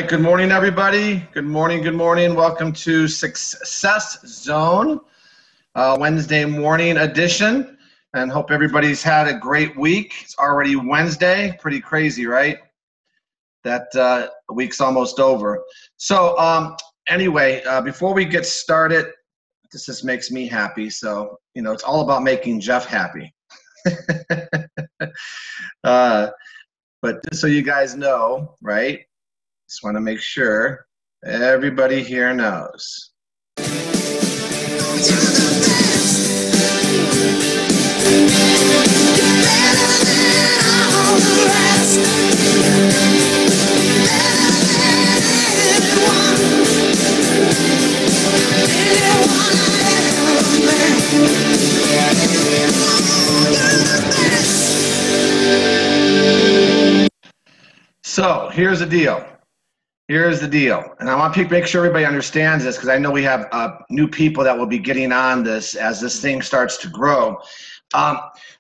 right, good morning, everybody. Good morning, good morning. Welcome to Success Zone, Wednesday morning edition, and hope everybody's had a great week. It's already Wednesday. Pretty crazy, right? That week's almost over. So anyway, before we get started, this just makes me happy. So, you know, it's all about making Jeff happy. But just so you guys know, right? Just want to make sure everybody here knows. So here's the deal. Here's the deal. And I want to make sure everybody understands this because I know we have new people that will be getting on this as this thing starts to grow.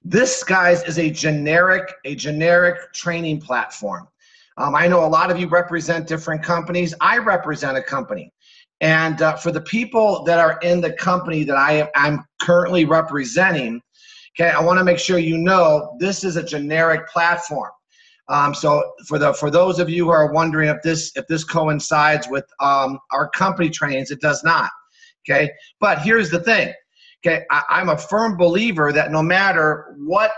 This, guys, is a generic training platform. I know a lot of you represent different companies. I represent a company. And for the people that are in the company that I'm currently representing, okay, I want to make sure you know this is a generic platform. So for those of you who are wondering if this coincides with our company trainings, it does not. Okay, but here's the thing. Okay, I'm a firm believer that no matter what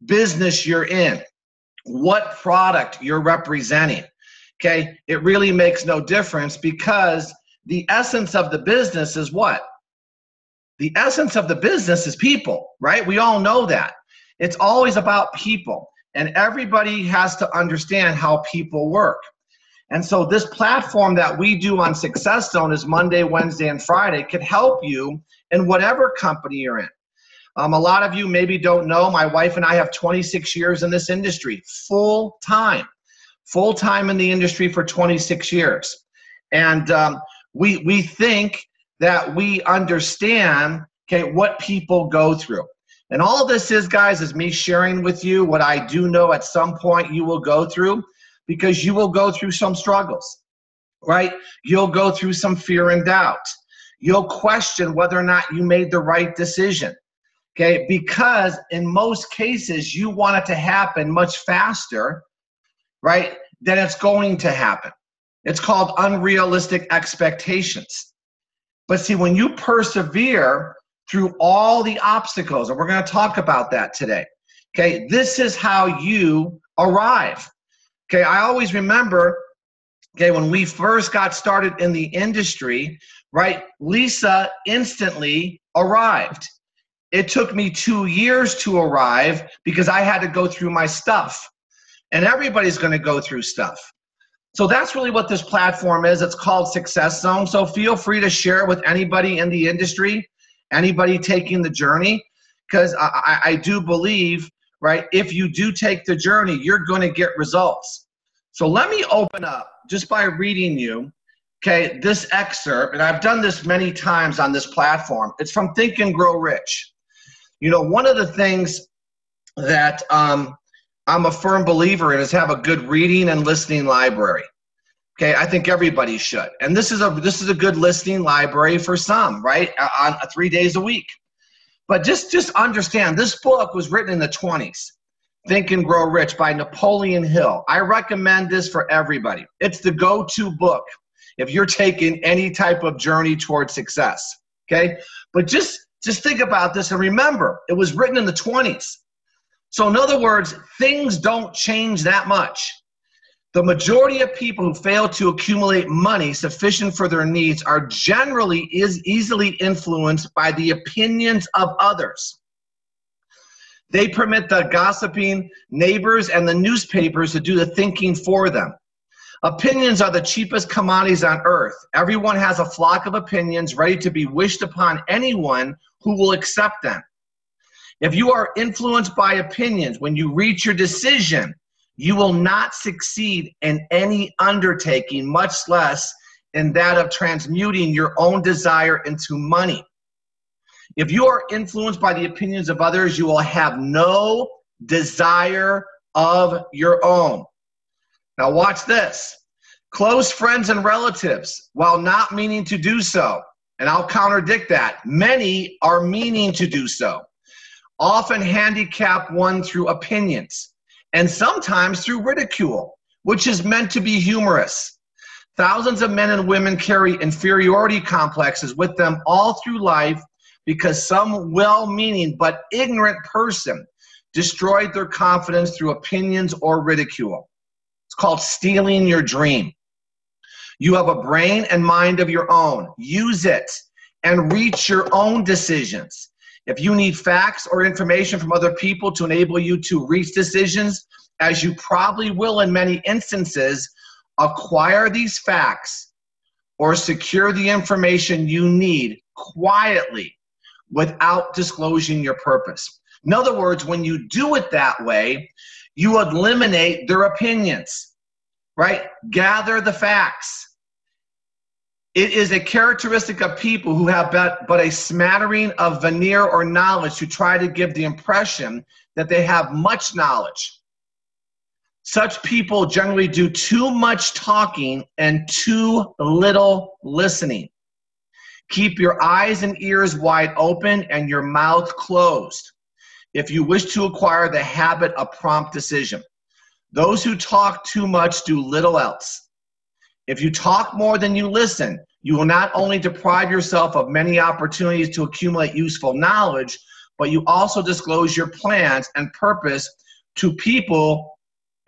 business you're in, what product you're representing, okay, it really makes no difference because the essence of the business is what? The essence of the business is people, right? We all know that. It's always about people. And everybody has to understand how people work. And so this platform that we do on Success Zone is Monday, Wednesday, and Friday could help you in whatever company you're in. A lot of you maybe don't know, my wife and I have 26 years in this industry, full-time in the industry for 26 years. And we think that we understand, okay, what people go through. And all this is, guys, is me sharing with you what I do know at some point you will go through because you will go through some struggles, right? You'll go through some fear and doubt. You'll question whether or not you made the right decision, okay? Because in most cases, you want it to happen much faster, right, than it's going to happen. It's called unrealistic expectations. But see, when you persevere through all the obstacles, and we're going to talk about that today. Okay, this is how you arrive. Okay, I always remember, okay, when we first got started in the industry, right, Lisa instantly arrived. It took me 2 years to arrive because I had to go through my stuff. And everybody's going to go through stuff. So that's really what this platform is. It's called Success Zone. So feel free to share it with anybody in the industry, anybody taking the journey, because I do believe, right, if you do take the journey, you're going to get results. So let me open up just by reading you, okay, this excerpt, and I've done this many times on this platform. It's from Think and Grow Rich. You know, one of the things that I'm a firm believer in is have a good reading and listening library. Okay, I think everybody should. And this is a good listening library for some, right? On 3 days a week. But just understand, this book was written in the 20s. Think and Grow Rich by Napoleon Hill. I recommend this for everybody. It's the go-to book if you're taking any type of journey towards success. Okay? But just think about this and remember, it was written in the 20s. So in other words, things don't change that much. The majority of people who fail to accumulate money sufficient for their needs are generally easily influenced by the opinions of others. They permit the gossiping neighbors and the newspapers to do the thinking for them. Opinions are the cheapest commodities on earth. Everyone has a flock of opinions ready to be wished upon anyone who will accept them. If you are influenced by opinions when you reach your decision, you will not succeed in any undertaking, much less in that of transmuting your own desire into money. If you are influenced by the opinions of others, you will have no desire of your own. Now watch this. Close friends and relatives, while not meaning to do so, and I'll contradict that, many are meaning to do so, often handicap one through opinions and sometimes through ridicule, which is meant to be humorous. Thousands of men and women carry inferiority complexes with them all through life because some well-meaning but ignorant person destroyed their confidence through opinions or ridicule. It's called stealing your dream. You have a brain and mind of your own. Use it and reach your own decisions. If you need facts or information from other people to enable you to reach decisions, as you probably will in many instances, acquire these facts or secure the information you need quietly without disclosing your purpose. In other words, when you do it that way, you eliminate their opinions, right? Gather the facts. It is a characteristic of people who have but a smattering of veneer or knowledge to try to give the impression that they have much knowledge. Such people generally do too much talking and too little listening. Keep your eyes and ears wide open and your mouth closed if you wish to acquire the habit of prompt decision. Those who talk too much do little else. If you talk more than you listen, you will not only deprive yourself of many opportunities to accumulate useful knowledge, but you also disclose your plans and purpose to people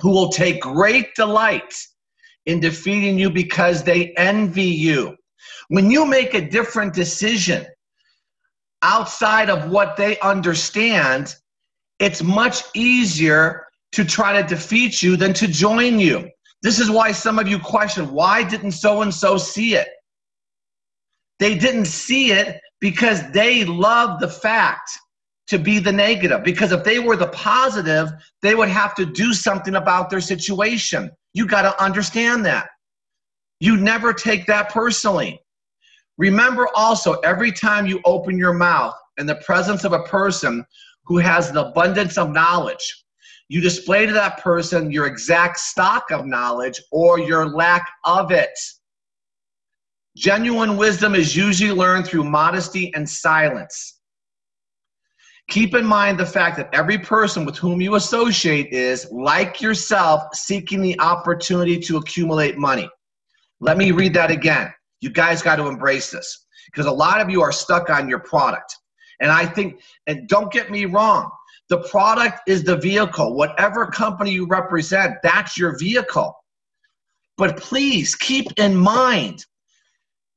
who will take great delight in defeating you because they envy you. When you make a different decision outside of what they understand, it's much easier to try to defeat you than to join you. This is why some of you question, why didn't so-and-so see it? They didn't see it because they love the fact to be the negative. Because if they were the positive, they would have to do something about their situation. You got to understand that. You never take that personally. Remember also, every time you open your mouth in the presence of a person who has an abundance of knowledge, you display to that person your exact stock of knowledge or your lack of it. Genuine wisdom is usually learned through modesty and silence. Keep in mind the fact that every person with whom you associate is, like yourself, seeking the opportunity to accumulate money. Let me read that again. You guys got to embrace this because a lot of you are stuck on your product. And I think, and don't get me wrong, the product is the vehicle. Whatever company you represent, that's your vehicle. But please keep in mind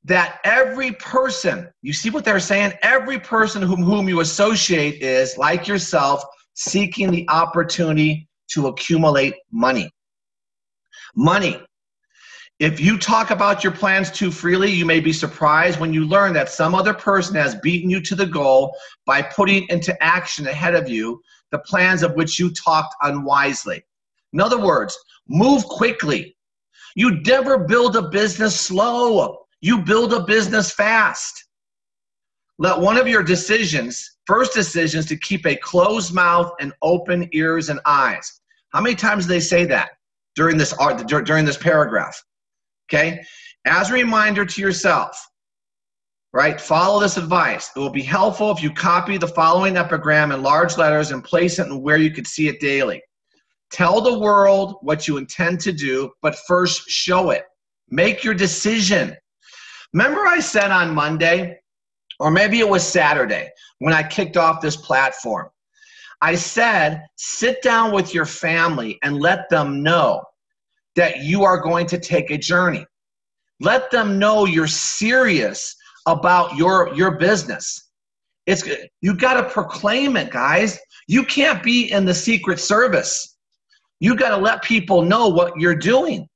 that every person, you see what they're saying? Every person whom you associate is, like yourself, seeking the opportunity to accumulate money. Money. If you talk about your plans too freely, you may be surprised when you learn that some other person has beaten you to the goal by putting into action ahead of you the plans of which you talked unwisely. In other words, move quickly. You never build a business slow. You build a business fast. Let one of your first decisions, to keep a closed mouth and open ears and eyes. How many times do they say that during this paragraph? Okay, as a reminder to yourself, right? Follow this advice. It will be helpful if you copy the following epigram in large letters and place it where you could see it daily. Tell the world what you intend to do, but first show it. Make your decision. Remember I said on Monday, or maybe it was Saturday, when I kicked off this platform, I said, sit down with your family and let them know that you are going to take a journey. Let them know you're serious about your business. You got to proclaim it, guys. You can't be in the Secret Service. You got to let people know what you're doing.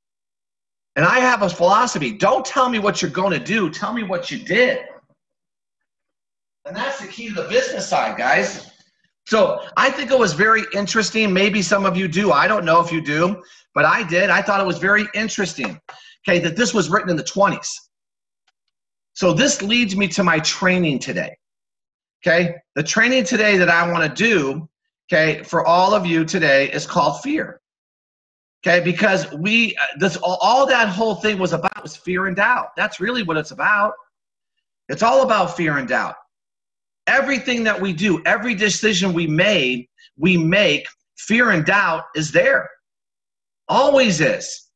And I have a philosophy. Don't tell me what you're going to do. Tell me what you did. And that's the key to the business side, guys. So I think it was very interesting. Maybe some of you do. I don't know if you do, but I did. I thought it was very interesting, okay, that this was written in the 20s. So this leads me to my training today, okay? The training today that I want to do, okay, for all of you today is called fear. Okay, because all that whole thing was about was fear and doubt. That's really what it's about. It's all about fear and doubt. Everything that we do, every decision we make, fear and doubt is there. Always is.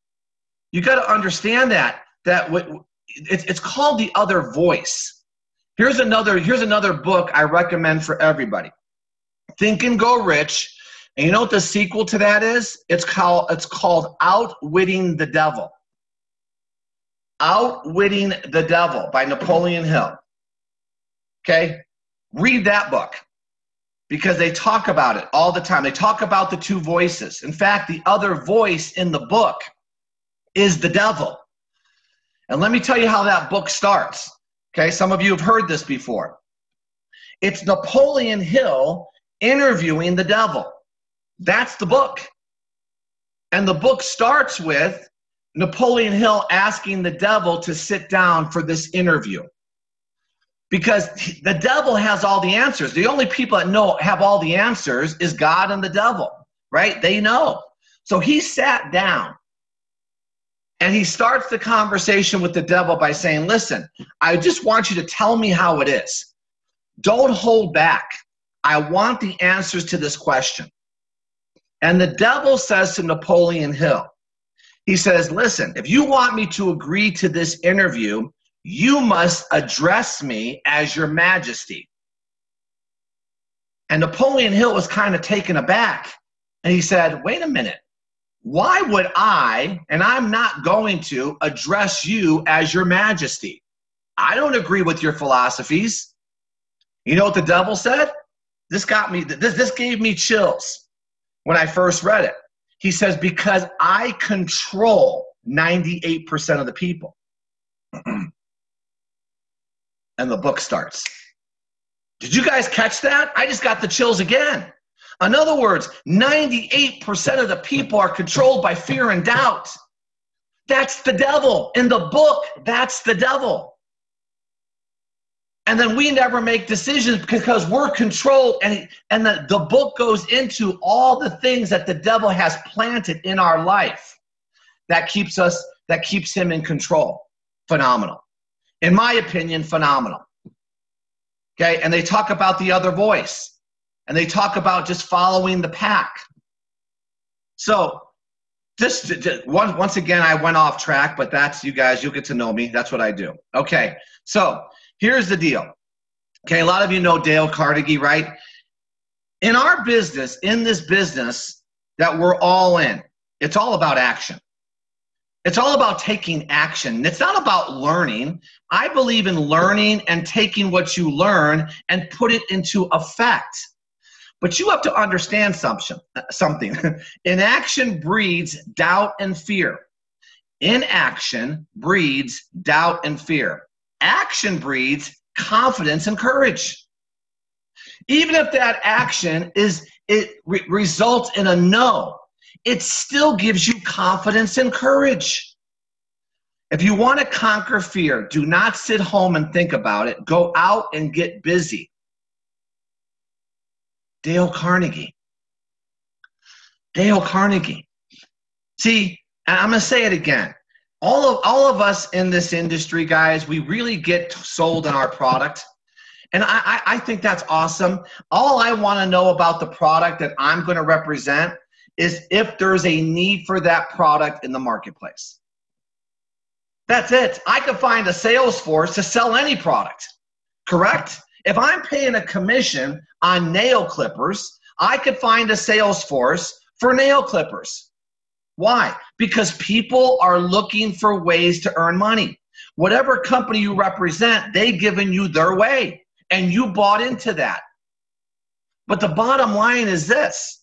You got to understand that it's called the other voice. Here's another book I recommend for everybody. Think and Go Rich. And you know what the sequel to that is? It's called Outwitting the Devil. Outwitting the Devil by Napoleon Hill. Okay? Read that book because they talk about it all the time. They talk about the two voices. In fact, the other voice in the book is the devil. And let me tell you how that book starts. Okay? Some of you have heard this before. It's Napoleon Hill interviewing the devil. That's the book. And the book starts with Napoleon Hill asking the devil to sit down for this interview. Because the devil has all the answers. The only people that have all the answers is God and the devil, right? They know. So he sat down and he starts the conversation with the devil by saying, listen, I just want you to tell me how it is. Don't hold back. I want the answers to this question. And the devil says to Napoleon Hill, he says, listen, if you want me to agree to this interview, you must address me as your majesty. And Napoleon Hill was kind of taken aback. And he said, wait a minute. Why would I, and I'm not going to, address you as your majesty? I don't agree with your philosophies. You know what the devil said? This gave me chills when I first read it. He says, because I control 98% of the people. And the book starts. Did you guys catch that? I just got the chills again. In other words, 98% of the people are controlled by fear and doubt. That's the devil. In the book, that's the devil. And then we never make decisions because we're controlled. And the book goes into all the things that the devil has planted in our life that keeps him in control. Phenomenal. In my opinion, phenomenal. Okay, and they talk about the other voice. And they talk about just following the pack. So, once again, I went off track, but that's you guys, you'll get to know me. That's what I do. Okay, so here's the deal. Okay, a lot of you know Dale Carnegie, right? In our business, in this business that we're all in, it's all about action. It's all about taking action. It's not about learning. I believe in learning and taking what you learn and put it into effect. But you have to understand something. Inaction breeds doubt and fear. Inaction breeds doubt and fear. Action breeds confidence and courage. Even if that action results in a no, it still gives you confidence and courage. If you want to conquer fear, do not sit home and think about it. Go out and get busy. Dale Carnegie. Dale Carnegie. See, and I'm going to say it again. All of us in this industry, guys, we really get sold on our product. And I think that's awesome. All I want to know about the product that I'm going to represent is if there's a need for that product in the marketplace. That's it. I could find a sales force to sell any product, correct? If I'm paying a commission on nail clippers, I could find a sales force for nail clippers. Why? Because people are looking for ways to earn money. Whatever company you represent, they've given you their way, and you bought into that. But the bottom line is this.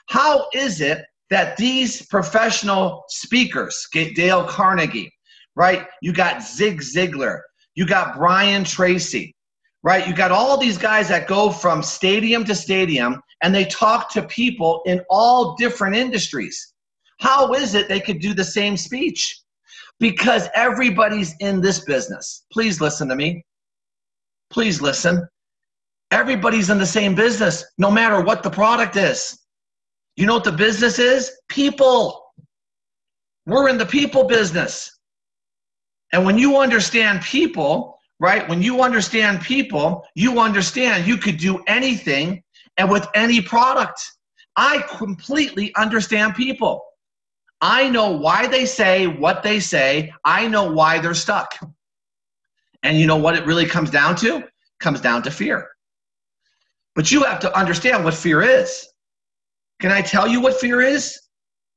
How is it that these professional speakers, Dale Carnegie, right? You got Zig Ziglar, you got Brian Tracy, right? You got all these guys that go from stadium to stadium and they talk to people in all different industries. How is it they could do the same speech? Because everybody's in this business. Please listen to me. Please listen. Everybody's in the same business, no matter what the product is. You know what the business is? People. We're in the people business. And when you understand people, right, when you understand people, you understand you could do anything and with any product. I completely understand people. I know why they say what they say. I know why they're stuck. And you know what it really comes down to? It comes down to fear. But you have to understand what fear is. Can I tell you what fear is?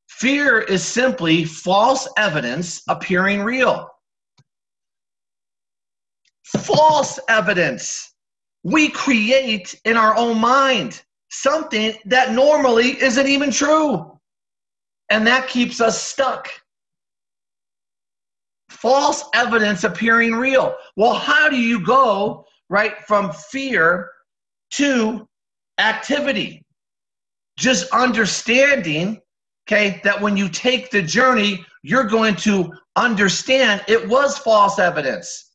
Fear is simply false evidence appearing real. False evidence. We create in our own mind something that normally isn't even true. And that keeps us stuck. False evidence appearing real. Well, how do you go, right, from fear to activity? Just understanding, okay, that when you take the journey, you're going to understand it was false evidence.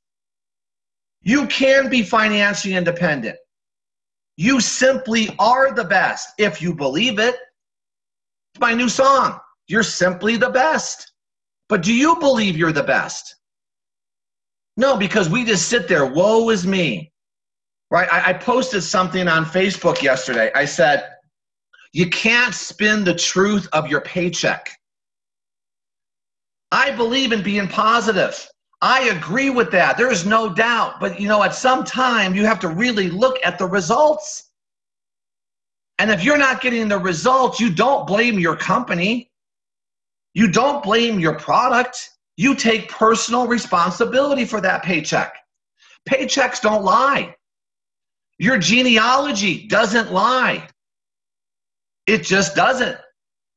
You can be financially independent. You simply are the best if you believe it. It's my new song. You're simply the best. But do you believe you're the best? No, because we just sit there, woe is me. Right? I posted something on Facebook yesterday. I said, you can't spin the truth of your paycheck. I believe in being positive. I agree with that. There is no doubt. But you know, at some time, you have to really look at the results. And if you're not getting the results, you don't blame your company. You don't blame your product. You take personal responsibility for that paycheck. Paychecks don't lie. Your genealogy doesn't lie. It just doesn't.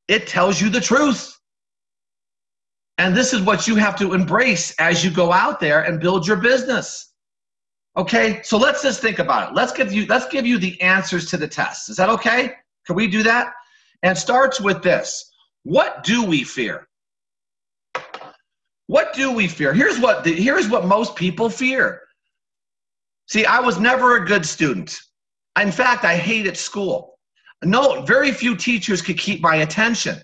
It tells you the truth. And this is what you have to embrace as you go out there and build your business. Okay, so let's just think about it. Let's give you the answers to the test. Is that okay? Can we do that? And it starts with this. What do we fear? What do we fear? Here's what most people fear. See, I was never a good student. In fact, I hated school. No, very few teachers could keep my attention.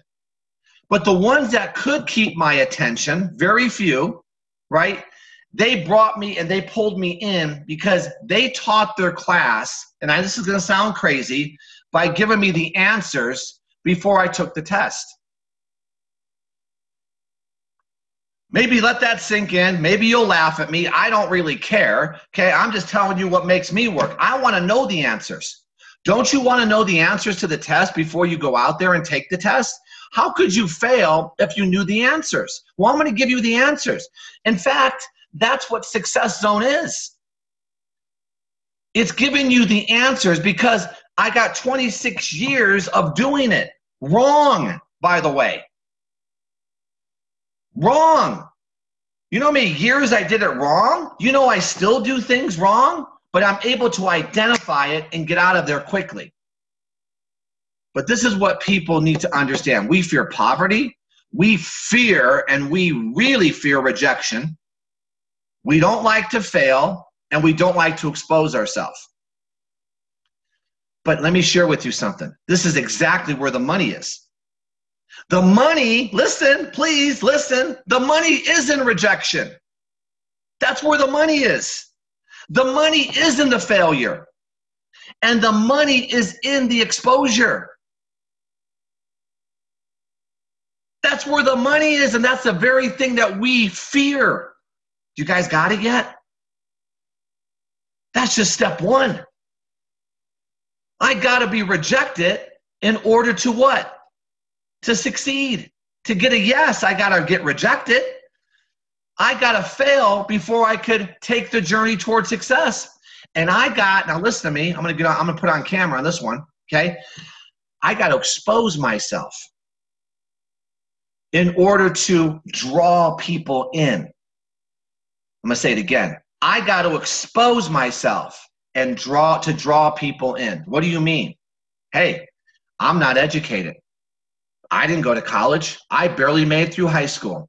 But the ones that could keep my attention, very few, right? They brought me and they pulled me in because they taught their class, and this is going to sound crazy, by giving me the answers before I took the test. Maybe let that sink in. Maybe you'll laugh at me. I don't really care. Okay, I'm just telling you what makes me work. I want to know the answers. Don't you want to know the answers to the test before you go out there and take the test? How could you fail if you knew the answers? Well, I'm going to give you the answers. In fact, that's what Success Zone is. It's giving you the answers because I got 26 years of doing it. Wrong, by the way. Wrong. You know how many years I did it wrong? You know I still do things wrong, but I'm able to identify it and get out of there quickly. But this is what people need to understand. We fear poverty. We fear, and we really fear rejection. We don't like to fail, and we don't like to expose ourselves. But let me share with you something. This is exactly where the money is. The money, listen, please listen, the money is in rejection. That's where the money is. The money is in the failure. And the money is in the exposure. That's where the money is, and that's the very thing that we fear. You guys got it yet? That's just step one. I got to be rejected in order to what? To succeed. To get a yes, I got to get rejected. I got to fail before I could take the journey toward success. And now listen to me. I'm going to put on camera on this one, okay? I got to expose myself in order to draw people in. I'm going to say it again. I got to expose myself and draw people in. What do you mean? Hey, I'm not educated. I didn't go to college. I barely made it through high school.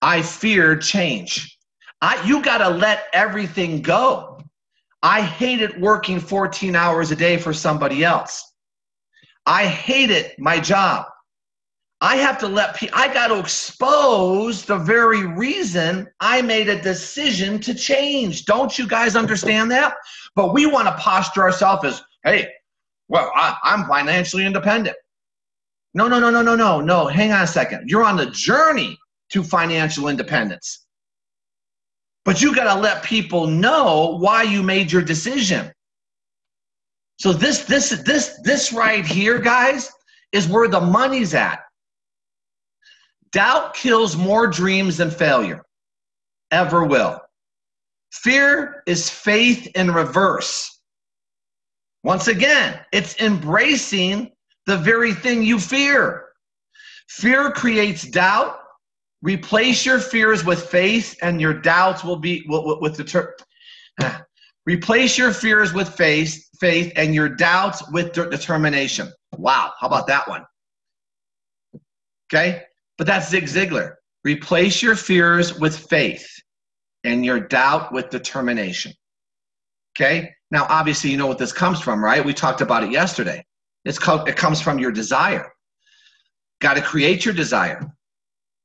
I feared change. You got to let everything go. I hated working 14 hours a day for somebody else. I hated my job. I have to I got to expose the very reason I made a decision to change. Don't you guys understand that? But we want to posture ourselves as, hey, well, I'm financially independent. No, no, no, no, no, no, no. Hang on a second. You're on the journey to financial independence. But you got to let people know why you made your decision. So this right here, guys, is where the money's at. Doubt kills more dreams than failure ever will. Fear is faith in reverse. Once again, it's embracing the very thing you fear. Fear creates doubt. Replace your fears with faith, and your doubts will be replace your fears with faith, and your doubts with determination. Wow, how about that one? Okay, but that's Zig Ziglar. Replace your fears with faith, and your doubt with determination. Okay, now obviously you know what this comes from, right? We talked about it yesterday. It comes from your desire. Got to create your desire,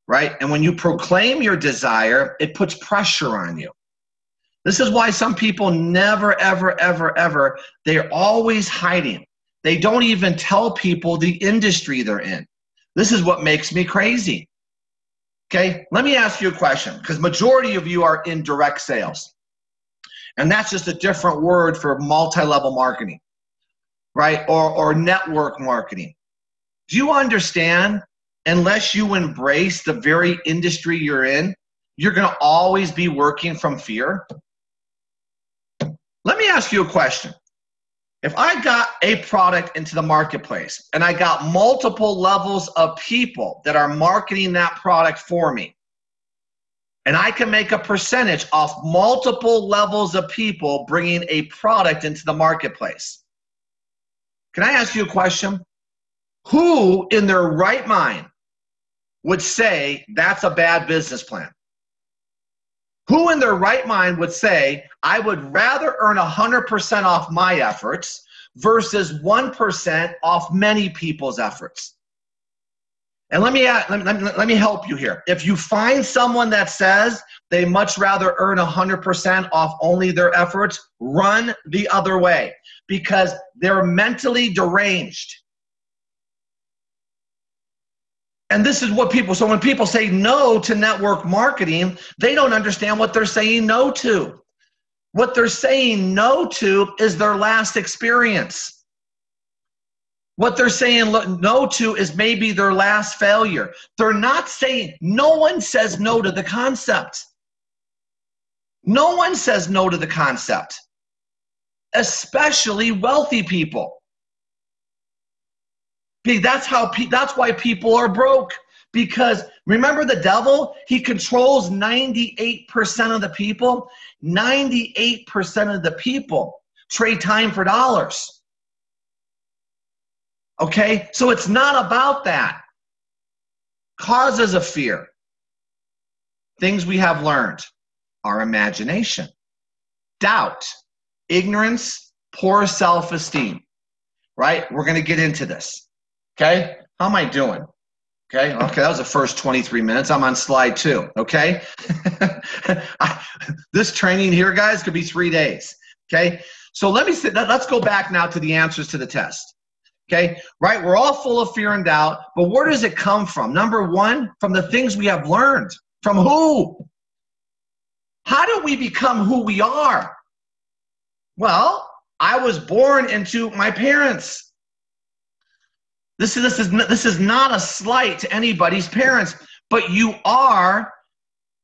right? And when you proclaim your desire, it puts pressure on you. This is why some people never, ever, ever, ever, they're always hiding. They don't even tell people the industry they're in. This is what makes me crazy. Okay, let me ask you a question, because majority of you are in direct sales. And that's just a different word for multi-level marketing, right? Or network marketing. Do you understand, unless you embrace the very industry you're in, you're going to always be working from fear? Let me ask you a question. If I got a product into the marketplace and I got multiple levels of people that are marketing that product for me, and I can make a percentage off multiple levels of people bringing a product into the marketplace, can I ask you a question? Who in their right mind would say that's a bad business plan? Who in their right mind would say, I would rather earn 100% off my efforts versus 1% off many people's efforts? And let me help you here. If you find someone that says they much rather earn 100% off only their efforts, run the other way, because they're mentally deranged. And this is what people, so when people say no to network marketing, they don't understand what they're saying no to. What they're saying no to is their last experience. What they're saying no to is maybe their last failure. They're not saying, no one says no to the concept. No one says no to the concept, especially wealthy people. That's why people are broke. Because remember the devil, he controls 98% of the people. 98% of the people trade time for dollars. Okay, so it's not about that. Causes of fear. Things we have learned. Our imagination. Doubt. Ignorance. Poor self-esteem. Right? We're going to get into this. Okay, how am I doing? Okay, that was the first 23 minutes. I'm on slide 2, okay? This training here, guys, could be 3 days, okay? So let's go back now to the answers to the test, okay? Right, we're all full of fear and doubt, but where does it come from? Number one, from the things we have learned. From who? How do we become who we are? Well, I was born into my parents. This is not a slight to anybody's parents, but you are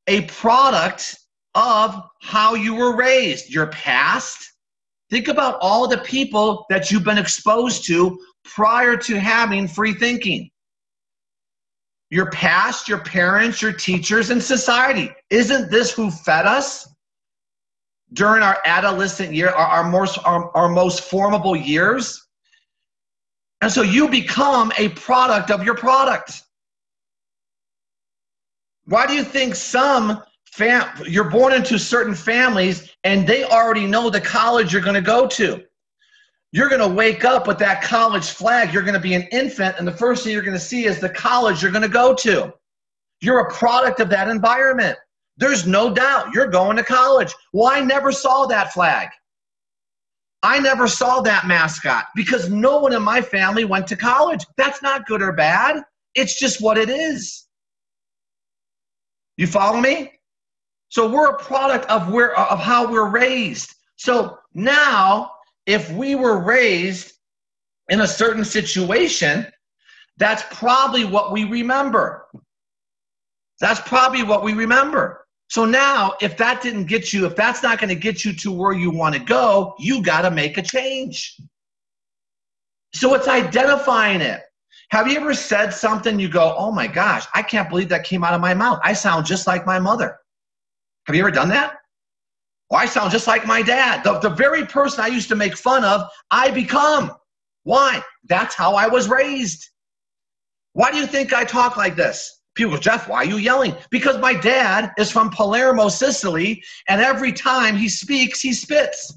a product of how you were raised, your past. Think about all the people that you've been exposed to prior to having free thinking. Your past, your parents, your teachers, and society. Isn't this who fed us during our adolescent year, our most formable years? And so you become a product of your product. Why do you think you're born into certain families and they already know the college you're going to go to? You're going to wake up with that college flag. You're going to be an infant, and the first thing you're going to see is the college you're going to go to. You're a product of that environment. There's no doubt you're going to college. Well, I never saw that flag. I never saw that mascot because no one in my family went to college. That's not good or bad. It's just what it is. You follow me? So we're a product of how we're raised. So now, if we were raised in a certain situation, that's probably what we remember. That's probably what we remember. So now, if that didn't get you, if that's not going to get you to where you want to go, you got to make a change. So it's identifying it. Have you ever said something you go, oh my gosh, I can't believe that came out of my mouth. I sound just like my mother. Have you ever done that? Well, I sound just like my dad. The very person I used to make fun of, I become. Why? That's how I was raised. Why do you think I talk like this? People go, Jeff, why are you yelling? Because my dad is from Palermo, Sicily, and every time he speaks, he spits.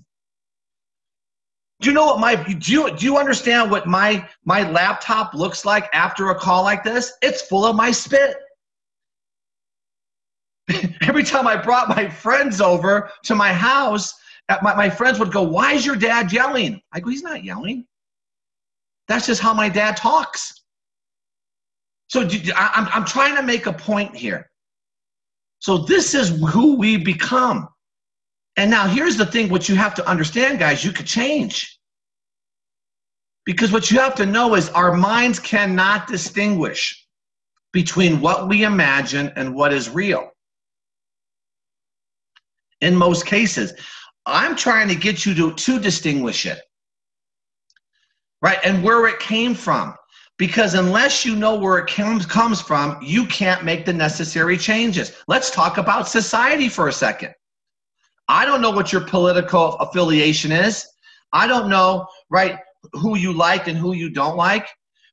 Do you know what do you understand what my laptop looks like after a call like this? It's full of my spit. Every time I brought my friends over to my house, my friends would go, why is your dad yelling? I go, he's not yelling. That's just how my dad talks. So I'm trying to make a point here. So this is who we become. And now here's the thing, what you have to understand, guys, you could change. Because what you have to know is our minds cannot distinguish between what we imagine and what is real. In most cases, I'm trying to get you to distinguish it, right? And where it came from. Because unless you know where it comes from, you can't make the necessary changes. Let's talk about society for a second. I don't know what your political affiliation is. I don't know, right, who you like and who you don't like.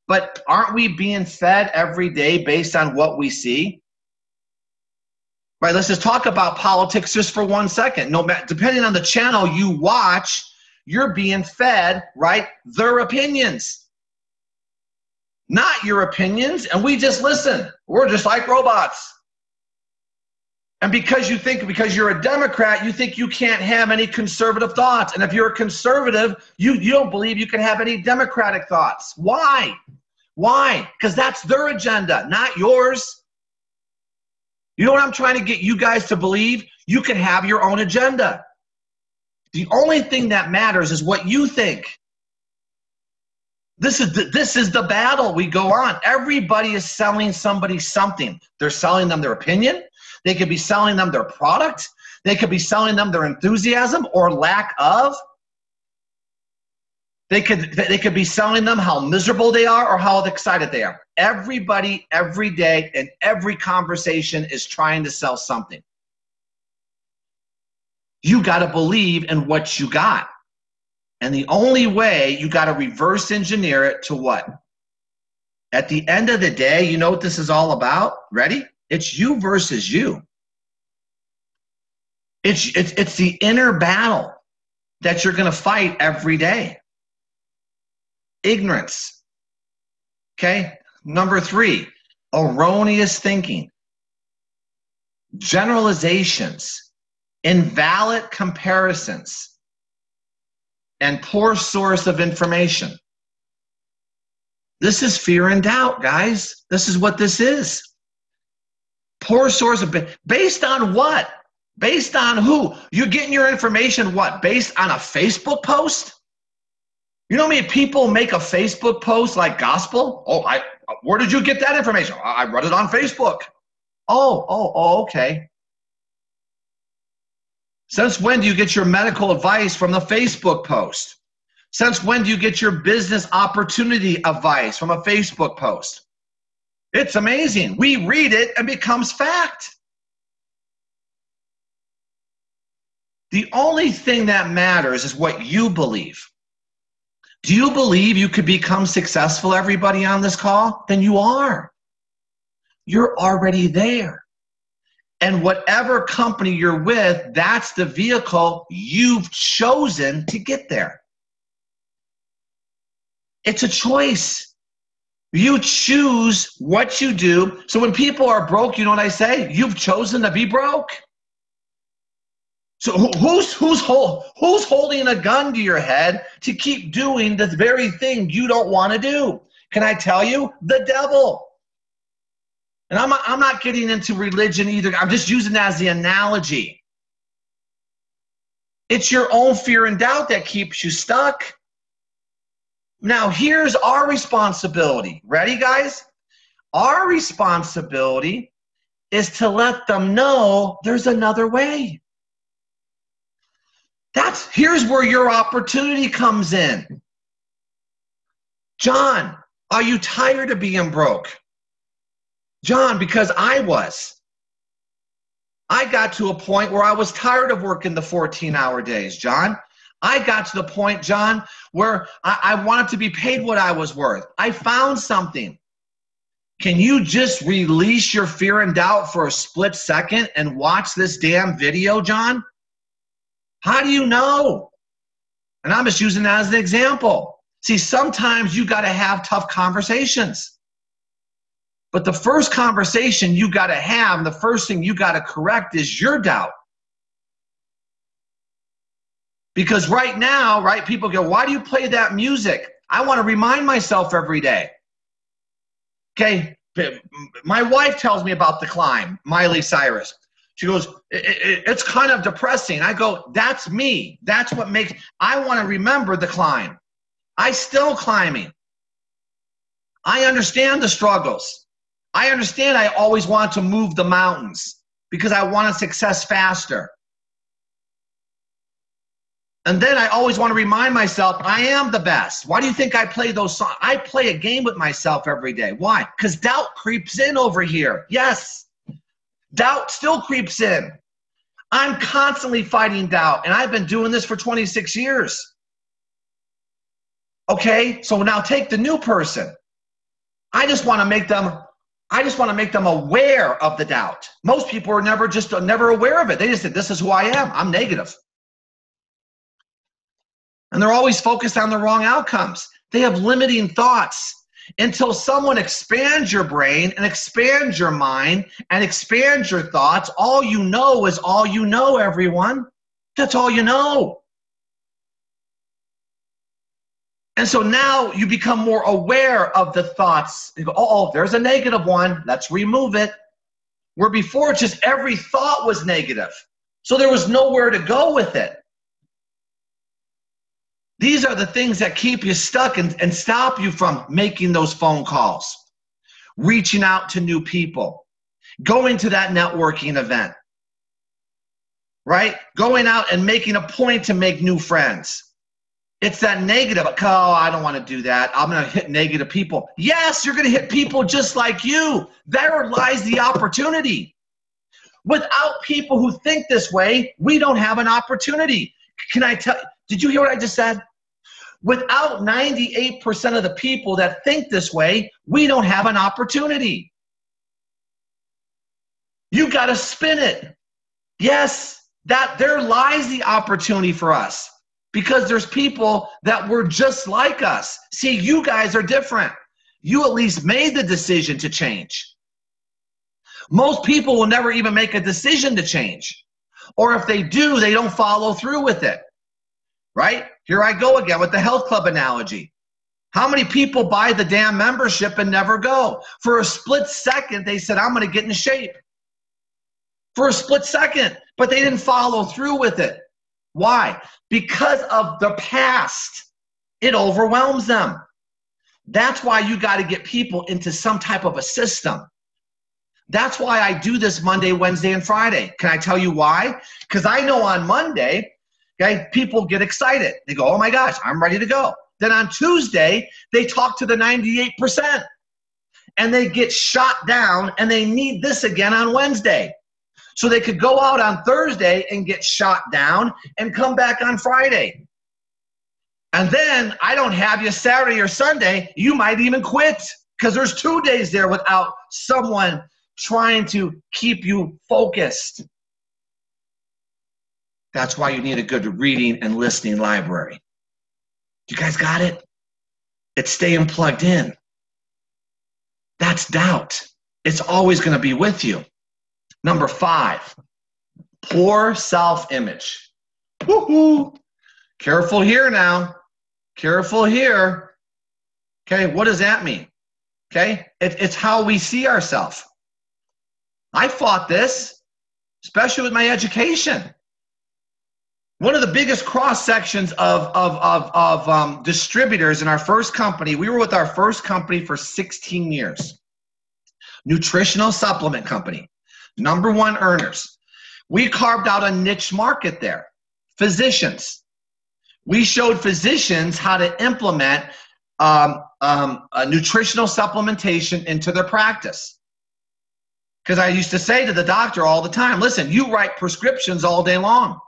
But aren't we being fed every day based on what we see? Right, let's just talk about politics just for 1 second. Depending on the channel you watch, you're being fed, right, their opinions. Not your opinions, and we just listen. We're just like robots. And because you're a Democrat, you think you can't have any conservative thoughts. And if you're a conservative, you don't believe you can have any democratic thoughts. Why? Why? Because that's their agenda, not yours. You know what I'm trying to get you guys to believe? You can have your own agenda. The only thing that matters is what you think. This is the battle we go on. Everybody is selling somebody something. They're selling them their opinion. They could be selling them their product. They could be selling them their enthusiasm or lack of. They could be selling them how miserable they are or how excited they are. Everybody, every day, in every conversation is trying to sell something. You got to believe in what you got. And the only way, you got to reverse engineer it to what? At the end of the day, you know what this is all about? Ready? It's you versus you. It's the inner battle that you're going to fight every day. Ignorance. Okay? Number 3, erroneous thinking. Generalizations. Invalid comparisons. And poor source of information. This is fear and doubt, guys. This is what this is. Poor source of, based on what? Based on who? You're getting your information what? Based on a Facebook post? You know how many people make a Facebook post like gospel? Oh, where did you get that information? I read it on Facebook. Oh, okay. Since when do you get your medical advice from the Facebook post? Since when do you get your business opportunity advice from a Facebook post? It's amazing. We read it and it becomes fact. The only thing that matters is what you believe. Do you believe you could become successful, everybody on this call? Then you are. You're already there. And whatever company you're with, that's the vehicle you've chosen to get there. It's a choice. You choose what you do. So when people are broke, you know what I say? You've chosen to be broke. So who's holding a gun to your head to keep doing the very thing you don't want to do? Can I tell you? The devil. And I'm not getting into religion either. I'm just using that as the analogy. It's your own fear and doubt that keeps you stuck. Now, here's our responsibility. Ready, guys? Our responsibility is to let them know there's another way. Here's where your opportunity comes in. John, are you tired of being broke? John, because I was. I got to a point where I was tired of working the 14-hour days, John. I got to the point, John, where I wanted to be paid what I was worth. I found something. Can you just release your fear and doubt for a split second and watch this damn video, John? How do you know? And I'm just using that as an example. See, sometimes you got to have tough conversations. But the first conversation you got to have, and the first thing you got to correct is your doubt. Because right now, right, people go, why do you play that music? I want to remind myself every day. Okay, my wife tells me about The Climb, Miley Cyrus. She goes, it's kind of depressing. I go, that's me. That's what makes, I want to remember the climb. I still climbing. I understand the struggles. I understand I always want to move the mountains because I want success faster. And then I always want to remind myself, I am the best. Why do you think I play those songs? I play a game with myself every day. Why? Because doubt creeps in over here. Yes, doubt still creeps in. I'm constantly fighting doubt, and I've been doing this for 26 years. Okay, so now take the new person. I just want to make them aware of the doubt. Most people are never aware of it. They just said, this is who I am. I'm negative. And they're always focused on the wrong outcomes. They have limiting thoughts. Until someone expands your brain and expands your mind and expands your thoughts, all you know is all you know, everyone. That's all you know. And so now you become more aware of the thoughts. You go, oh, there's a negative one. Let's remove it. Where before, just every thought was negative. So there was nowhere to go with it. These are the things that keep you stuck and stop you from making those phone calls, reaching out to new people, going to that networking event, right? Going out and making a point to make new friends. It's that negative. Oh, I don't want to do that. I'm going to hit negative people. Yes, you're going to hit people just like you. There lies the opportunity. Without people who think this way, we don't have an opportunity. Can I tell you? Did you hear what I just said? Without 98% of the people that think this way, we don't have an opportunity. You got to spin it. Yes, there lies the opportunity for us because there's people that were just like us. See, you guys are different. You at least made the decision to change. Most people will never even make a decision to change. Or if they do, they don't follow through with it. Right? Here I go again with the health club analogy. How many people buy the damn membership and never go? For a split second, they said, I'm going to get in shape. For a split second, but they didn't follow through with it. Why? Because of the past. It overwhelms them. That's why you got to get people into some type of a system. That's why I do this Monday, Wednesday, and Friday. Can I tell you why? Because I know on Monday, okay, people get excited. They go, oh my gosh, I'm ready to go. Then on Tuesday, they talk to the 98%. And they get shot down, and they need this again on Wednesday. So they could go out on Thursday and get shot down and come back on Friday. And then I don't have you Saturday or Sunday. You might even quit because there's 2 days there without someone trying to keep you focused. That's why you need a good reading and listening library. You guys got it? It's staying plugged in. That's doubt. It's always going to be with you. Number 5, poor self-image. Woo-hoo. Careful here now. Careful here. Okay, what does that mean? Okay, it's how we see ourselves. I fought this, especially with my education. One of the biggest cross sections of distributors in our first company, we were with our first company for 16 years. Nutritional supplement company, #1 earners. We carved out a niche market there, physicians. We showed physicians how to implement a nutritional supplementation into their practice. Because I used to say to the doctor all the time, listen, you write prescriptions all day long.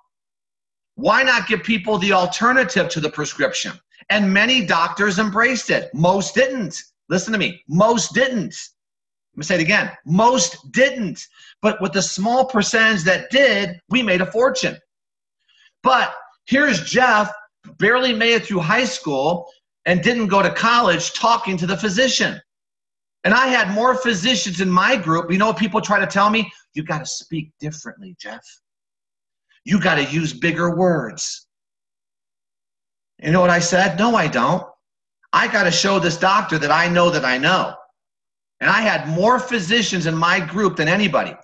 Why not give people the alternative to the prescription? And many doctors embraced it. Most didn't. Listen to me. Most didn't. Let me say it again. Most didn't. But with the small percentage that did, we made a fortune. But here's Jeff, barely made it through high school and didn't go to college, talking to the physician. And I had more physicians in my group. You know what people try to tell me? You got to speak differently, Jeff. You got to use bigger words. You know what I said? No, I don't. I got to show this doctor that I know that I know. And I had more physicians in my group than anybody.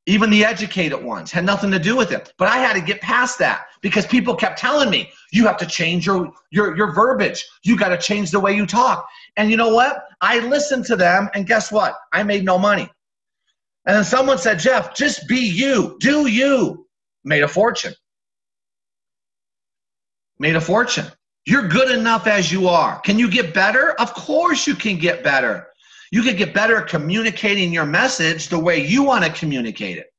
Even the educated ones had nothing to do with it. But I had to get past that because people kept telling me, you have to change your verbiage. You got to change the way you talk. And you know what? I listened to them, and guess what? I made no money. And then someone said, Jeff, just be you. Do you. Made a fortune. Made a fortune. You're good enough as you are. Can you get better? Of course you can get better. You can get better at communicating your message the way you want to communicate it.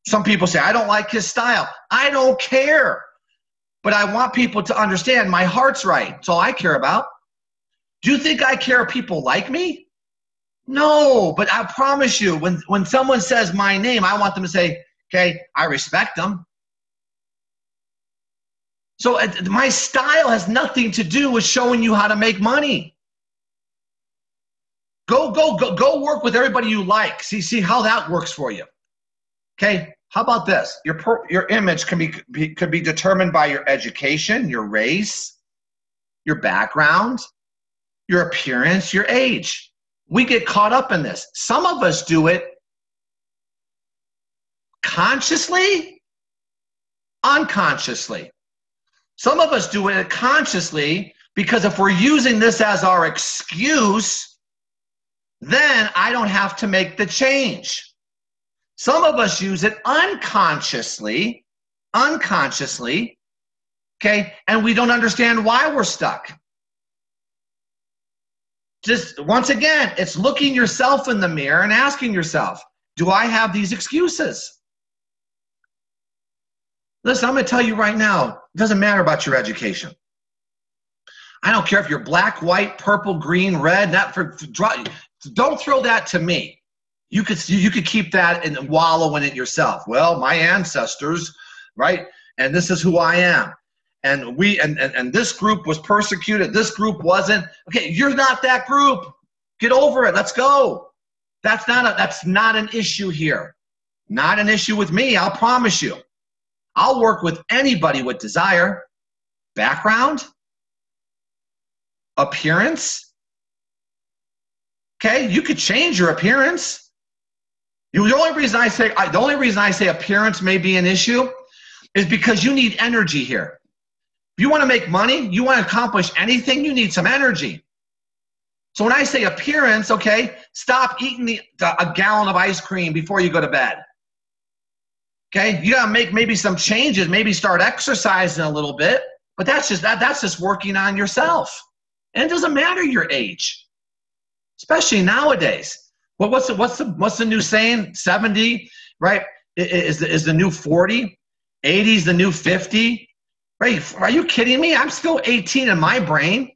Some people say, I don't like his style. I don't care. But I want people to understand my heart's right. That's all I care about. Do you think I care if people like me? No, but I promise you, when someone says my name, I want them to say, okay, I respect them. So my style has nothing to do with showing you how to make money. Go work with everybody you like. See how that works for you. Okay, how about this? Your image could be determined by your education, your race, your background, your appearance, your age. We get caught up in this. Some of us do it consciously, unconsciously. Some of us do it consciously because if we're using this as our excuse, then I don't have to make the change. Some of us use it unconsciously, okay, and we don't understand why we're stuck. Just once again, it's looking yourself in the mirror and asking yourself, do I have these excuses? Listen, I'm going to tell you right now, it doesn't matter about your education. I don't care if you're black, white, purple, green, red. Don't throw that to me. You could keep that and wallow in it yourself. Well, my ancestors, right? And this is who I am. And this group was persecuted. This group wasn't. Okay, you're not that group. Get over it. Let's go. That's not an issue here. Not an issue with me, I'll promise you. I'll work with anybody with desire, background, appearance. Okay, you could change your appearance. The only reason I say appearance may be an issue is because you need energy here. If you want to make money, you want to accomplish anything, you need some energy. So when I say appearance, okay, stop eating a gallon of ice cream before you go to bed. Okay, you gotta make maybe some changes, maybe start exercising a little bit, but that's just working on yourself. And it doesn't matter your age, especially nowadays. Well, what's the new saying? 70, right? Is the new 40? 80 is the new 50? Right? Are you kidding me? I'm still 18 in my brain.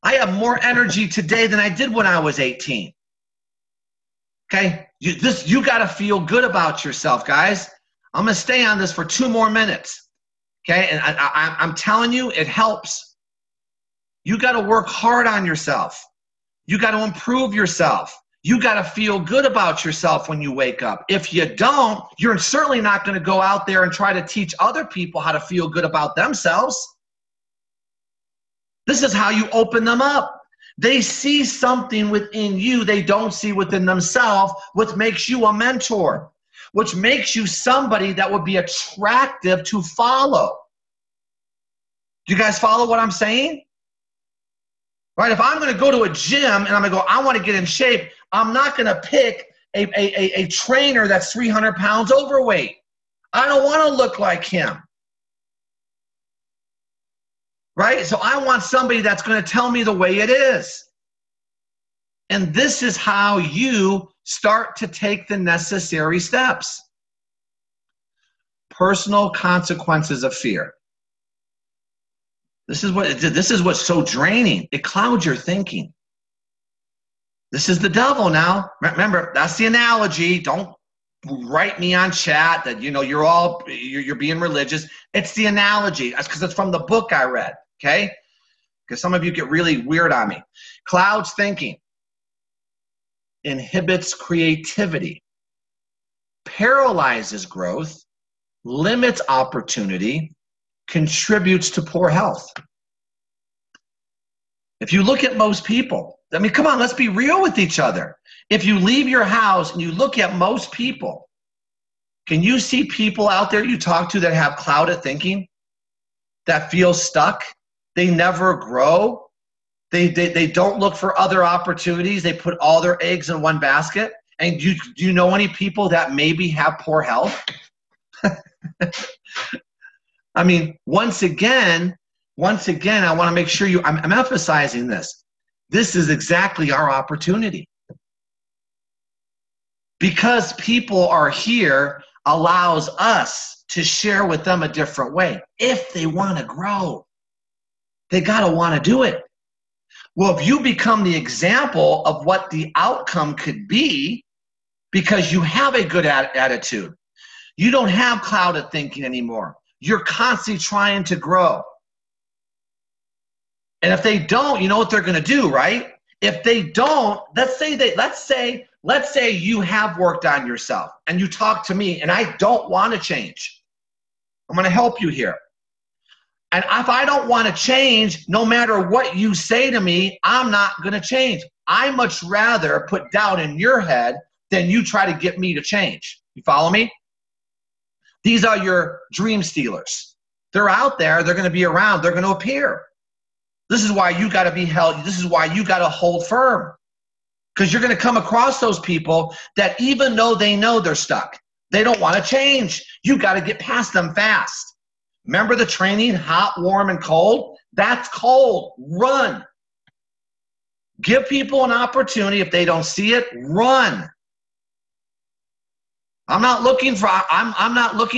I have more energy today than I did when I was 18. Okay, you got to feel good about yourself, guys. I'm going to stay on this for 2 more minutes. Okay, and I'm telling you, it helps. You got to work hard on yourself. You got to improve yourself. You got to feel good about yourself when you wake up. If you don't, you're certainly not going to go out there and try to teach other people how to feel good about themselves. This is how you open them up. They see something within you they don't see within themselves, which makes you a mentor, which makes you somebody that would be attractive to follow. Do you guys follow what I'm saying? Right? If I'm going to go to a gym and I'm going to go, I want to get in shape, I'm not going to pick a trainer that's 300 pounds overweight. I don't want to look like him. Right? So I want somebody that's going to tell me the way it is. And this is how you start to take the necessary steps. Personal consequences of fear. This is what's so draining. It clouds your thinking. This is the devil now. Remember, that's the analogy. Don't write me on chat that you're being religious. It's the analogy. That's because it's from the book I read. Okay? Because some of you get really weird on me. Clouds thinking, inhibits creativity, paralyzes growth, limits opportunity, contributes to poor health. If you look at most people, I mean, come on, let's be real with each other. If you leave your house and you look at most people, can you see people out there you talk to that have clouded thinking, that feel stuck? They never grow. They don't look for other opportunities. They put all their eggs in one basket. And do you know any people that maybe have poor health? I mean, once again, I want to make sure I'm emphasizing this. This is exactly our opportunity. Because people are here allows us to share with them a different way. If they want to grow, they got to want to do it. Well, if you become the example of what the outcome could be because you have a good attitude, you don't have clouded thinking anymore. You're constantly trying to grow. And if they don't, you know what they're going to do, right? If they don't, let's say you have worked on yourself and you talk to me and I don't want to change. I'm going to help you here. And if I don't want to change, no matter what you say to me, I'm not going to change. I much rather put doubt in your head than you try to get me to change. You follow me? These are your dream stealers. They're out there. They're going to be around. They're going to appear. This is why you got to be held. This is why you got to hold firm. Because you're going to come across those people that even though they know they're stuck, they don't want to change. You got to get past them fast. Remember the training, hot, warm, and cold? That's cold. Run. Give people an opportunity. If they don't see it, run. I'm not looking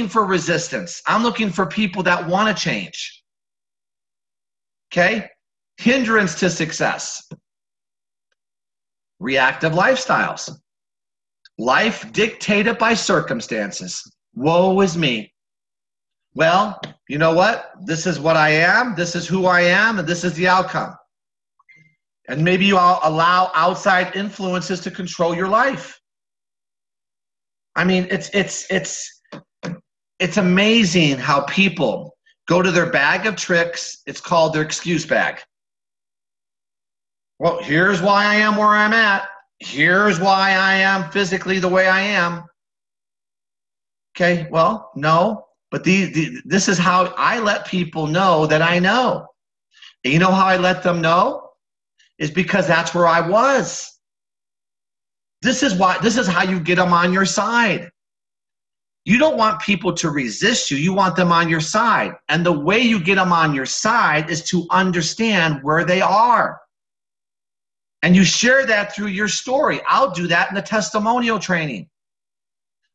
for resistance. I'm looking for people that want to change. Okay? Hindrance to success. Reactive lifestyles. Life dictated by circumstances. Woe is me. Well, you know what? This is what I am. This is who I am, and this is the outcome. And maybe you allow outside influences to control your life. I mean, it's amazing how people go to their bag of tricks. It's called their excuse bag. Well, here's why I am where I'm at. Here's why I am physically the way I am. Okay, well, no. But this is how I let people know that I know. And you know how I let them know? Is because that's where I was. This is how you get them on your side. You don't want people to resist you. You want them on your side. And the way you get them on your side is to understand where they are. And you share that through your story. I'll do that in the testimonial training.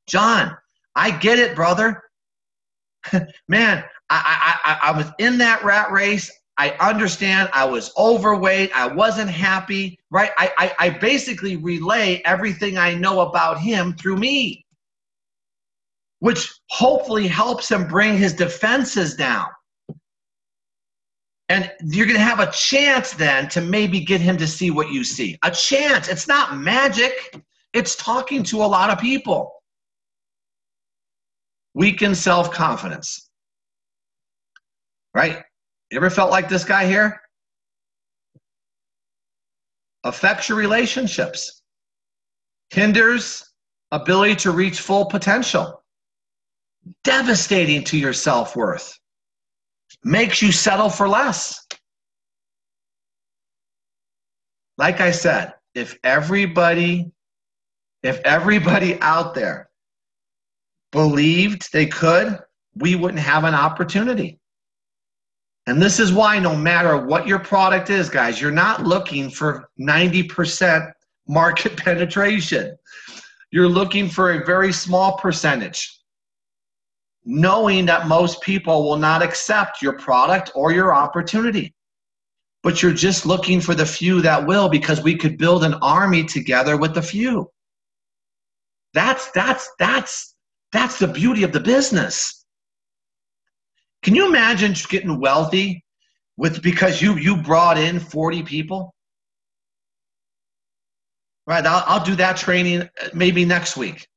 John, I get it, brother. Man, I was in that rat race. I understand. I was overweight. I wasn't happy, right? I basically relay everything I know about him through me, which hopefully helps him bring his defenses down. And you're going to have a chance then to maybe get him to see what you see. A chance. It's not magic. It's talking to a lot of people. Weaken self-confidence. Right? You ever felt like this guy here? Affects your relationships. Hinders ability to reach full potential. Devastating to your self-worth. Makes you settle for less. Like I said, if everybody out there believed they could, we wouldn't have an opportunity. And this is why no matter what your product is, guys, you're not looking for 90% market penetration. You're looking for a very small percentage, knowing that most people will not accept your product or your opportunity. But you're just looking for the few that will, because we could build an army together with the few. That's the beauty of the business. Can you imagine getting wealthy because you brought in 40 people? Right, I'll do that training maybe next week.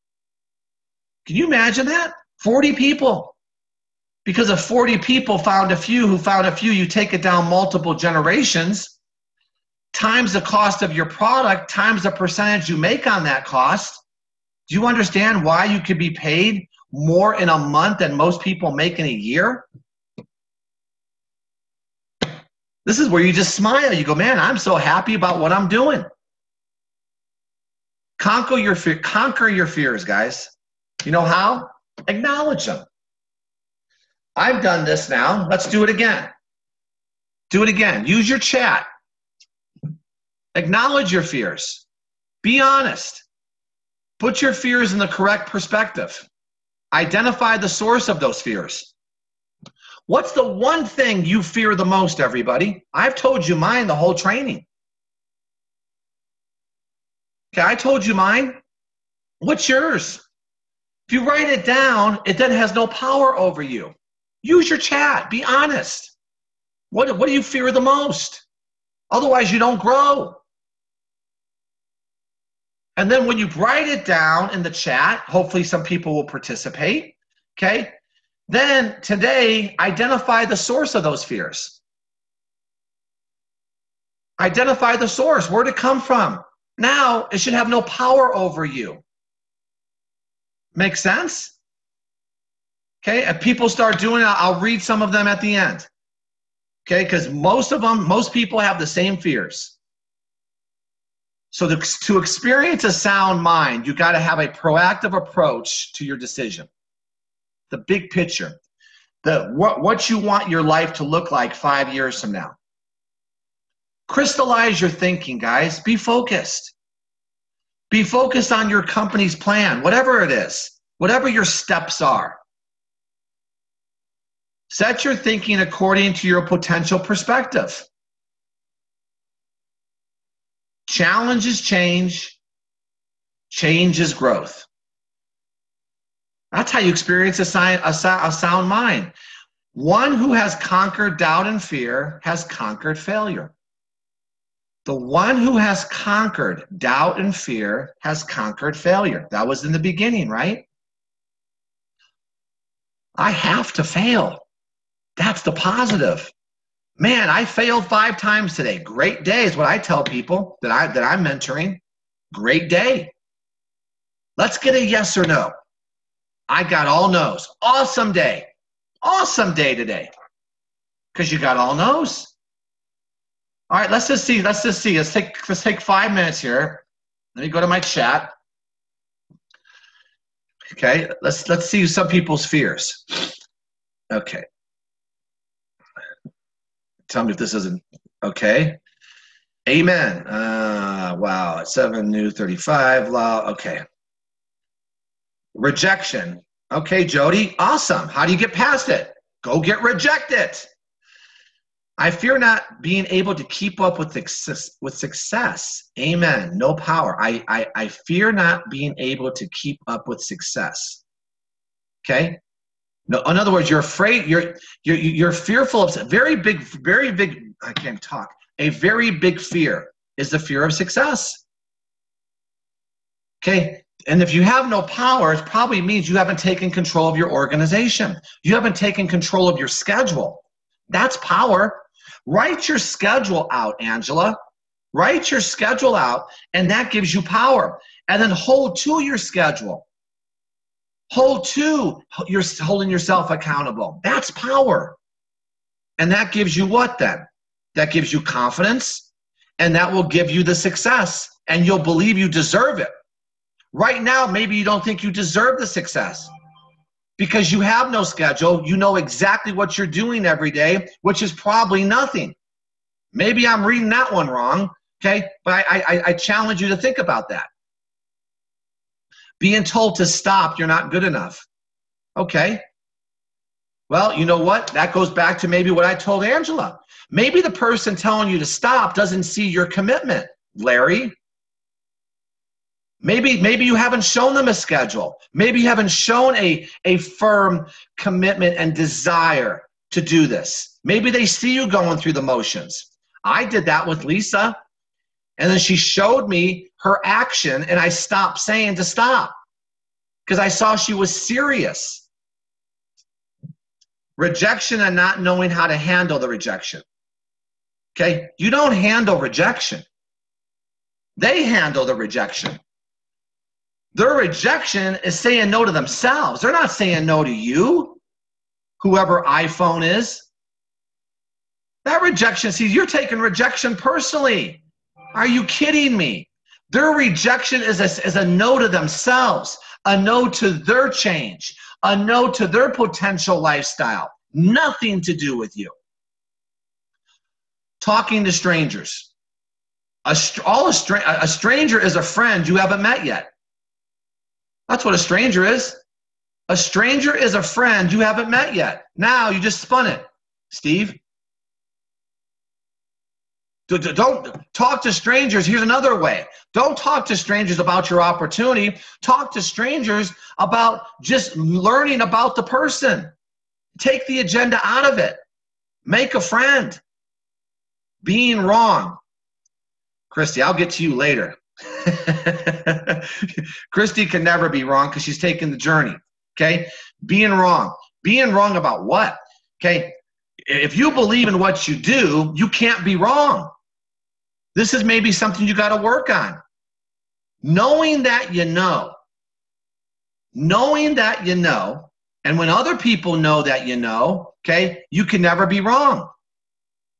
Can you imagine that? 40 people. Because if 40 people found a few who found a few, you take it down multiple generations, times the cost of your product, times the percentage you make on that cost. Do you understand why you could be paid more in a month than most people make in a year? This is where you just smile. You go, man, I'm so happy about what I'm doing. Conquer your fears, guys. You know how? Acknowledge them. I've done this now. Let's do it again. Do it again. Use your chat. Acknowledge your fears. Be honest. Put your fears in the correct perspective. Identify the source of those fears. What's the one thing you fear the most, everybody? I've told you mine the whole training. Okay, I told you mine. What's yours? If you write it down, it then has no power over you. Use your chat. Be honest. What do you fear the most? Otherwise, you don't grow. And then when you write it down in the chat, hopefully some people will participate, okay? Then today, identify the source of those fears. Identify the source. Where'd it come from? Now, it should have no power over you. Make sense? Okay, if people start doing it, I'll read some of them at the end. Okay, because most people have the same fears. So to experience a sound mind, you got to have a proactive approach to your decision. The big picture, what you want your life to look like 5 years from now. Crystallize your thinking, guys. Be focused. Be focused on your company's plan, whatever it is, whatever your steps are. Set your thinking according to your potential perspective. Challenge is change. Change is growth. That's how you experience a sound mind. One who has conquered doubt and fear has conquered failure. The one who has conquered doubt and fear has conquered failure. That was in the beginning, right? I have to fail. That's the positive. Man, I failed 5 times today. Great day is what I tell people that I'm mentoring. Great day. Let's get a yes or no. I got all no's. Awesome day. Awesome day today. Because you got all no's. All right, let's just see. Let's take 5 minutes here. Let me go to my chat. Okay, let's see some people's fears. Okay. Tell me if this isn't okay. Amen. Wow. 7 new 35. Law. Okay. Rejection. Okay, Jody. Awesome. How do you get past it? Go get rejected. I fear not being able to keep up with success. Amen. No power. I fear not being able to keep up with success. Okay? No, in other words, you're afraid. You're fearful of very big, very big. I can't talk. A very big fear is the fear of success. Okay, and if you have no power, it probably means you haven't taken control of your organization. You haven't taken control of your schedule. That's power. Write your schedule out, Angela. Write your schedule out, and that gives you power. And then hold to your schedule. Hold to you're holding yourself accountable. That's power. And that gives you what then? That gives you confidence, and that will give you the success, and you'll believe you deserve it. Right now, maybe you don't think you deserve the success because you have no schedule. You know exactly what you're doing every day, which is probably nothing. Maybe I'm reading that one wrong, okay? But I challenge you to think about that. Being told to stop, you're not good enough. Okay. Well, you know what? That goes back to maybe what I told Angela. Maybe the person telling you to stop doesn't see your commitment, Larry. Maybe you haven't shown them a schedule. Maybe you haven't shown a firm commitment and desire to do this. Maybe they see you going through the motions. I did that with Lisa. And then she showed me her action, and I stopped saying to stop because I saw she was serious. Rejection and not knowing how to handle the rejection. Okay? You don't handle rejection. They handle the rejection. Their rejection is saying no to themselves. They're not saying no to you, whoever iPhone is. That rejection, see, you're taking rejection personally. Are you kidding me? Their rejection is a no to themselves, a no to their change, a no to their potential lifestyle. Nothing to do with you. Talking to strangers. A stranger is a friend you haven't met yet. That's what a stranger is. A stranger is a friend you haven't met yet. Now you just spun it, Steve. Don't talk to strangers. Here's another way. Don't talk to strangers about your opportunity. Talk to strangers about just learning about the person. Take the agenda out of it. Make a friend. Being wrong. Christy, I'll get to you later. Christy can never be wrong because she's taking the journey. Okay? Being wrong. Being wrong about what? Okay? If you believe in what you do, you can't be wrong. This is maybe something you got to work on. Knowing that you know. Knowing that you know. And when other people know that you know, okay, you can never be wrong.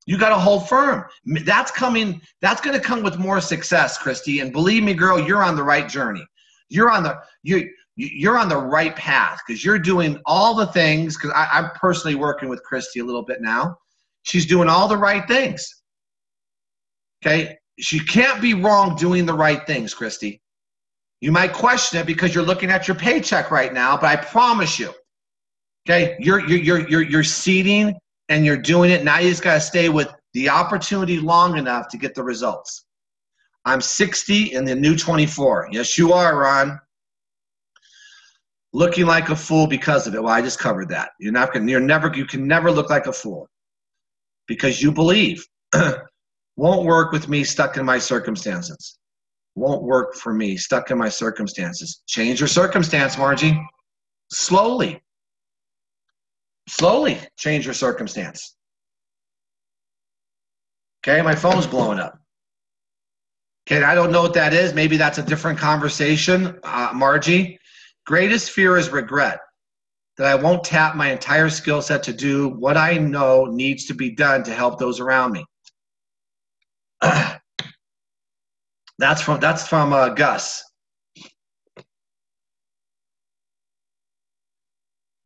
You got to hold firm. That's going to come with more success, Christy. And believe me, girl, you're on the right journey. You're on the right path because you're doing all the things. Because I'm personally working with Christy a little bit now. She's doing all the right things. Okay? She can't be wrong doing the right things, Christy. You might question it because you're looking at your paycheck right now, but I promise you, okay, you're seeding and you're doing it. Now you just got to stay with the opportunity long enough to get the results. I'm 60 in the new 24. Yes, you are, Ron. Looking like a fool because of it. Well, I just covered that. You can never look like a fool because you believe. Won't work with me stuck in my circumstances. Won't work for me stuck in my circumstances. Change your circumstance, Margie. Slowly. Slowly change your circumstance. Okay, my phone's blowing up. Okay, I don't know what that is. Maybe that's a different conversation, Margie. Greatest fear is regret. That I won't tap my entire skill set to do what I know needs to be done to help those around me. That's from Gus.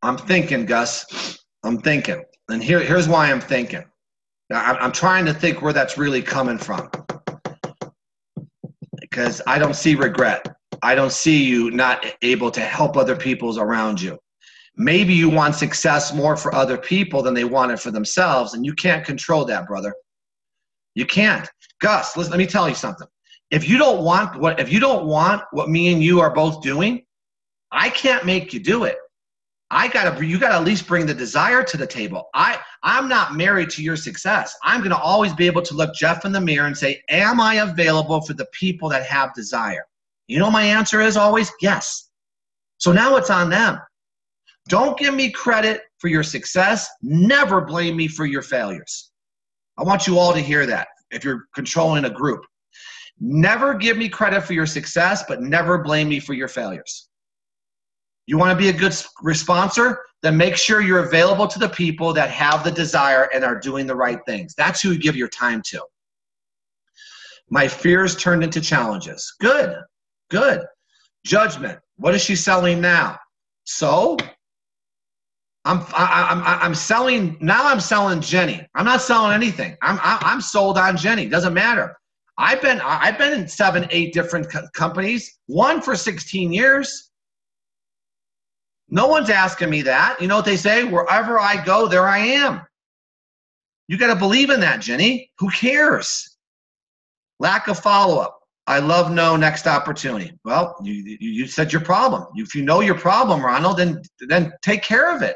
I'm thinking, Gus. I'm thinking. And here's why I'm thinking. I'm trying to think where that's really coming from. Because I don't see regret. I don't see you not able to help other people around you. Maybe you want success more for other people than they want it for themselves, and you can't control that, brother. You can't. Gus, listen, let me tell you something. If you don't want what me and you are both doing, I can't make you do it. You gotta at least bring the desire to the table. I'm not married to your success. I'm gonna always be able to look Jeff in the mirror and say, am I available for the people that have desire? You know my answer is always yes. So now it's on them. Don't give me credit for your success. Never blame me for your failures. I want you all to hear that if you're controlling a group. Never give me credit for your success, but never blame me for your failures. You want to be a good sponsor? Then make sure you're available to the people that have the desire and are doing the right things. That's who you give your time to. My fears turned into challenges. Good, good. Judgment. What is she selling now? So I'm selling now. I'm selling Jenny. I'm not selling anything. I'm sold on Jenny. Doesn't matter. I've been in 7, 8 different companies. One for 16 years. No one's asking me that. You know what they say? Wherever I go, there I am. You got to believe in that, Jenny. Who cares? Lack of follow-up. I love no next opportunity. Well, you said your problem. If you know your problem, Ronald, then take care of it.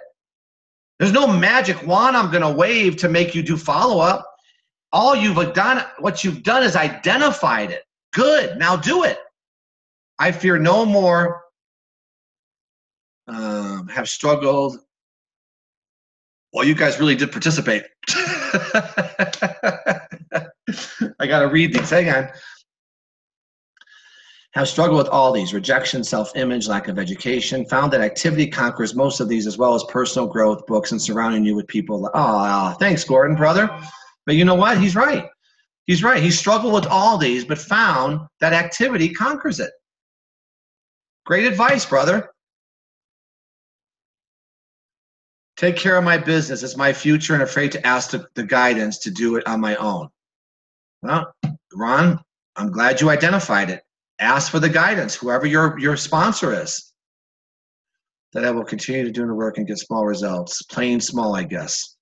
There's no magic wand I'm going to wave to make you do follow-up. All you've done, what you've done is identified it. Good. Now do it. I fear no more. Have struggled. Well, you guys really did participate. I got to read these. Hang on. Have struggled with all these: rejection, self-image, lack of education. Found that activity conquers most of these, as well as personal growth, books, and surrounding you with people. Oh, thanks, Gordon, brother. But you know what? He's right. He's right. He struggled with all these, but found that activity conquers it. Great advice, brother. Take care of my business. It's my future and afraid to ask the guidance to do it on my own. Well, Ron, I'm glad you identified it. Ask for the guidance, whoever your sponsor is. That I will continue to do the work and get small results. Plain small, I guess.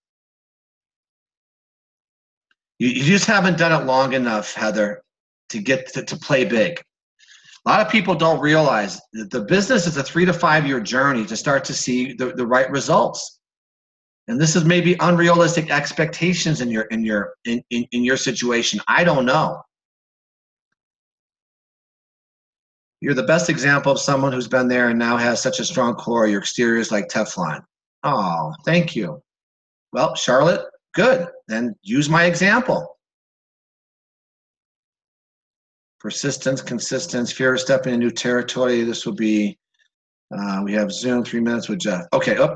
You just haven't done it long enough, Heather, to get to play big. A lot of people don't realize that the business is a 3 to 5 year journey to start to see the right results. And this is maybe unrealistic expectations in your situation. I don't know. You're the best example of someone who's been there and now has such a strong core. Your exterior is like Teflon. Oh, thank you. Well, Charlotte, good. Then use my example. Persistence, consistency, fear of stepping into new territory. This will be, we have Zoom 3 minutes with Jeff. Okay. Oh.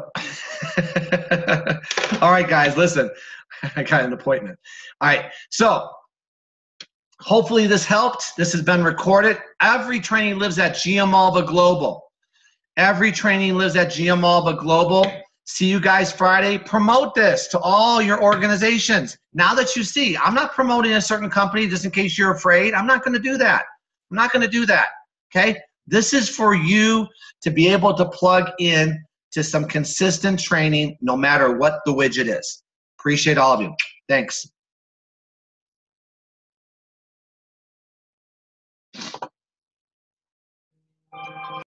All right, guys, listen. I got an appointment. All right. So hopefully this helped. This has been recorded. Every training lives at GM Alba Global. Every training lives at GM Alba Global. See you guys Friday. Promote this to all your organizations. Now that you see, I'm not promoting a certain company just in case you're afraid. I'm not going to do that. I'm not going to do that. Okay? This is for you to be able to plug in to some consistent training no matter what the widget is. Appreciate all of you. Thanks.